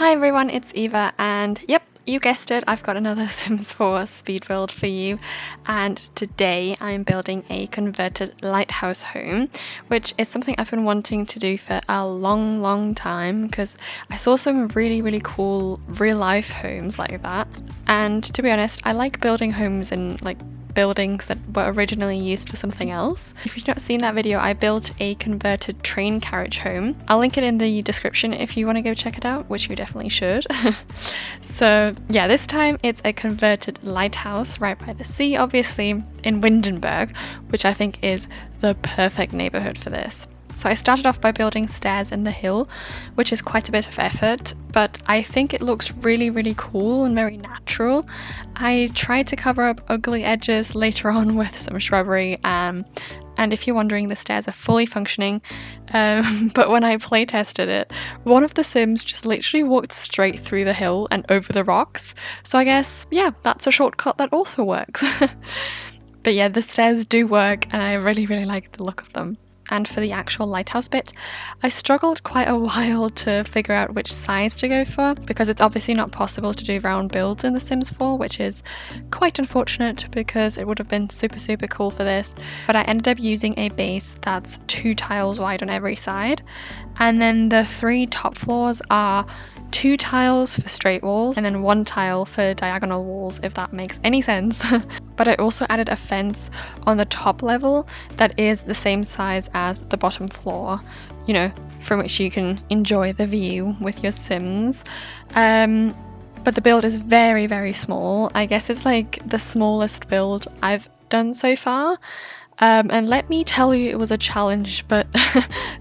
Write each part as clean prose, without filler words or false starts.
Hi everyone, it's Eva, and yep, you guessed it, I've got another Sims 4 speed build for you. And today I'm building a converted lighthouse home, which is something I've been wanting to do for a long time because I saw some really cool real life homes like that. And to be honest, I like building homes in buildings that were originally used for something else. If you've not seen that video, I built a converted train carriage home. I'll link it in the description if you want to go check it out, which you definitely should. So yeah, this time it's a converted lighthouse right by the sea, obviously in Windenburg, which I think is the perfect neighborhood for this. So I started off by building stairs in the hill, which is quite a bit of effort, but I think it looks really cool and very natural. I tried to cover up ugly edges later on with some shrubbery, and if you're wondering, the stairs are fully functioning, but when I play tested it, one of the Sims just literally walked straight through the hill and over the rocks, so I guess, yeah, that's a shortcut that also works. But yeah, the stairs do work and I really like the look of them. And for the actual lighthouse bit, I struggled quite a while to figure out which size to go for, because it's obviously not possible to do round builds in The Sims 4, which is quite unfortunate because it would have been super cool for this. But I ended up using a base that's 2 tiles wide on every side, and then the 3 top floors are 2 tiles for straight walls and then 1 tile for diagonal walls, if that makes any sense. But I also added a fence on the top level that is the same size as the bottom floor, you know, from which you can enjoy the view with your Sims. But the build is very small. I guess it's like the smallest build I've done so far. And let me tell you, it was a challenge, but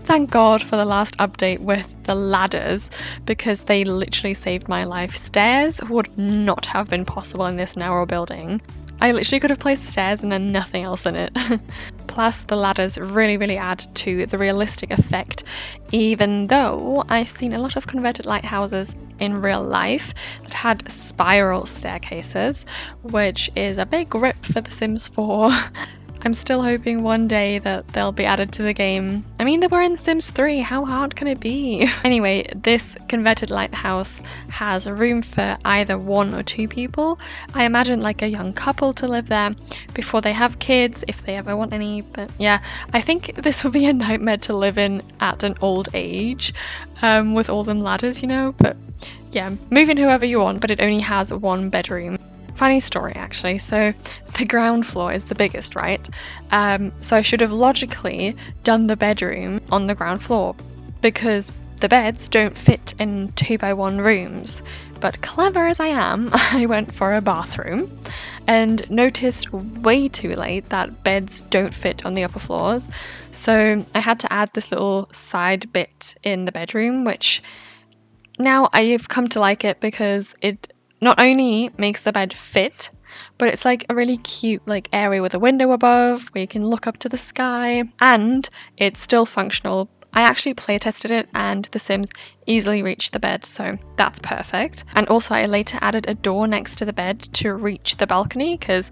thank God for the last update with the ladders, because they literally saved my life. Stairs would not have been possible in this narrow building. I literally could have placed stairs and then nothing else in it. Plus, the ladders really add to the realistic effect, even though I've seen a lot of converted lighthouses in real life that had spiral staircases, which is a big rip for The Sims 4. I'm still hoping one day that they'll be added to the game. I mean, they were in The Sims 3, how hard can it be? Anyway, this converted lighthouse has room for either 1 or 2 people. I imagine like a young couple to live there before they have kids, if they ever want any. But yeah, I think this would be a nightmare to live in at an old age, with all them ladders, you know? But yeah, move in whoever you want, but it only has 1 bedroom. Funny story actually, so the ground floor is the biggest, right? So I should have logically done the bedroom on the ground floor because the beds don't fit in 2x1 rooms. But clever as I am, I went for a bathroom and noticed way too late that beds don't fit on the upper floors. So I had to add this little side bit in the bedroom, which now I've come to like it because it not only makes the bed fit, but it's like a really cute area with a window above where you can look up to the sky, and it's still functional. I actually playtested it and the Sims easily reached the bed, so that's perfect. And also I later added a door next to the bed to reach the balcony because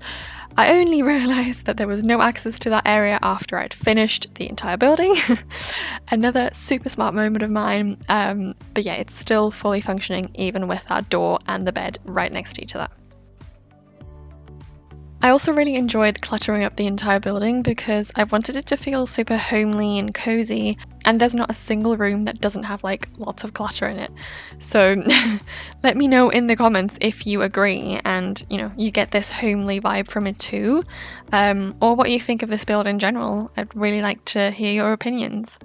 I only realised that there was no access to that area after I'd finished the entire building. Another super smart moment of mine, but yeah, it's still fully functioning even with that door and the bed right next to each other. I also really enjoyed cluttering up the entire building because I wanted it to feel super homely and cozy, and there's not a single room that doesn't have lots of clutter in it. So let me know in the comments if you agree and you get this homely vibe from it too, or what you think of this build in general. I'd really like to hear your opinions.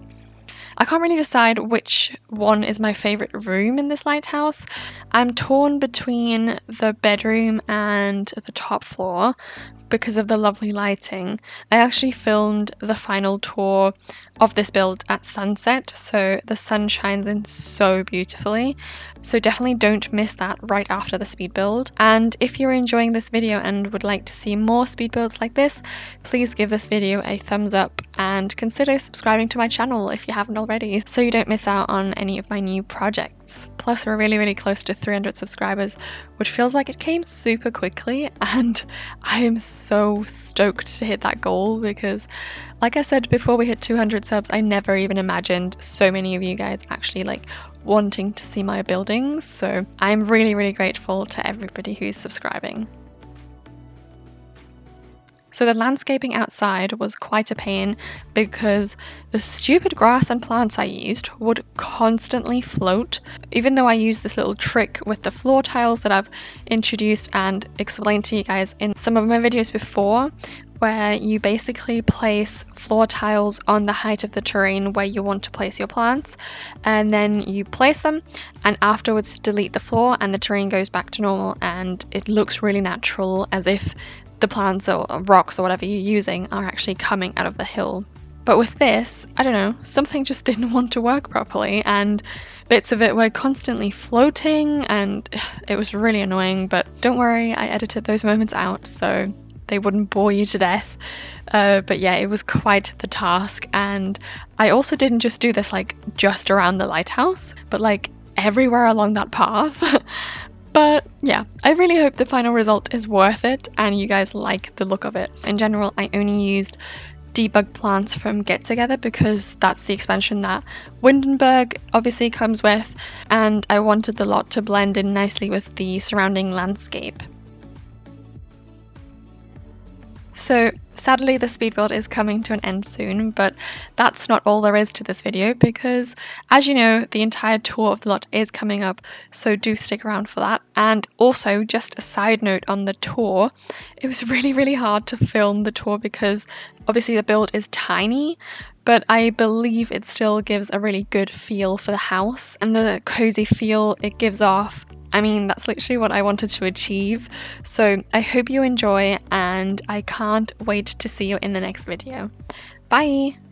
I can't really decide which one is my favourite room in this lighthouse. I'm torn between the bedroom and the top floor because of the lovely lighting. I actually filmed the final tour of this build at sunset, so the sun shines in so beautifully. So definitely don't miss that right after the speed build. And if you're enjoying this video and would like to see more speed builds like this, please give this video a thumbs up and consider subscribing to my channel if you haven't already, so you don't miss out on any of my new projects. months. Plus we're really close to 300 subscribers, which feels like it came super quickly, and I am so stoked to hit that goal because, like I said before we hit 200 subs, I never even imagined so many of you guys actually like wanting to see my buildings. So I'm really grateful to everybody who's subscribing. So the landscaping outside was quite a pain because the stupid grass and plants I used would constantly float. Even though I used this little trick with the floor tiles that I've introduced and explained to you guys in some of my videos before, where you basically place floor tiles on the height of the terrain where you want to place your plants, and then you place them and afterwards delete the floor and the terrain goes back to normal and it looks really natural, as if the plants or rocks or whatever you're using are actually coming out of the hill. But with this, I don't know, something just didn't want to work properly and bits of it were constantly floating and it was really annoying. But don't worry, I edited those moments out so they wouldn't bore you to death. But yeah, it was quite the task, and I also didn't just do this like just around the lighthouse, but like everywhere along that path. But yeah, I really hope the final result is worth it and you guys like the look of it. In general, I only used debug plants from Get Together because that's the expansion that Windenburg obviously comes with, and I wanted the lot to blend in nicely with the surrounding landscape. So sadly the speed build is coming to an end soon, but that's not all there is to this video because, as you know, the entire tour of the lot is coming up, so do stick around for that. And also, just a side note on the tour, it was really hard to film the tour because obviously the build is tiny, but I believe it still gives a really good feel for the house and the cozy feel it gives off. I mean, that's literally what I wanted to achieve. So I hope you enjoy and I can't wait to see you in the next video. Bye!